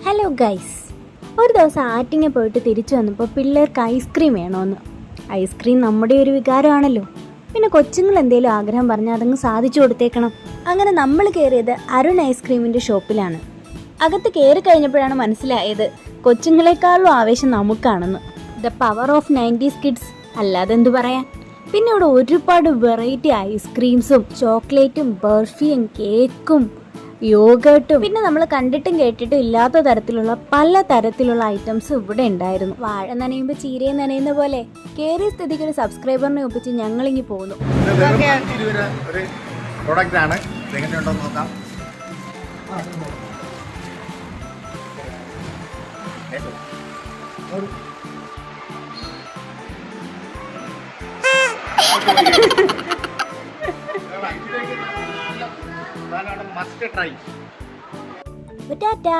Hello guys, ഒരു ദിവസം ആറ്റിങ്ങ പോയിട്ട് തിരിച്ചു വന്നപ്പോൾ പിള്ളേർക്ക് ഐസ്ക്രീം വേണമെന്ന്. ഐസ്ക്രീം നമ്മുടെ ഒരു വികാരമാണല്ലോ. പിന്നെ കൊച്ചുങ്ങൾ എന്തെങ്കിലും ആഗ്രഹം പറഞ്ഞാൽ അതങ്ങ് സാധിച്ചു കൊടുത്തേക്കണം. അങ്ങനെ നമ്മൾ കയറിയത് അരുൺ ഐസ്ക്രീമിൻ്റെ ഷോപ്പിലാണ്. അകത്ത് കയറി കഴിഞ്ഞപ്പോഴാണ് മനസ്സിലായത് കൊച്ചുങ്ങളെക്കാളും ആവേശം നമുക്കാണെന്ന്. The power of 90s kids, അല്ലാതെ എന്തു പറയാൻ. പിന്നെ ഇവിടെ ഒരുപാട് വെറൈറ്റി ഐസ്ക്രീംസും ചോക്ലേറ്റും ബർഫിയും കേക്കും യോഗട്ടും പിന്നെ നമ്മൾ കണ്ടിട്ടും കേട്ടിട്ടും ഇല്ലാത്ത തരത്തിലുള്ള പല തരത്തിലുള്ള ഐറ്റംസ് ഇവിടെ ഉണ്ടായിരുന്നു. വാഴ നനയുമ്പോൾ ചീരയെ നനയുന്ന പോലെ കേറിയ സ്ഥിതിക്ക് ഒരു സബ്സ്ക്രൈബറിനെ ഒപ്പിച്ച് ഞങ്ങളിങ്ങി പോകുന്നു. must try. ടാറ്റാ.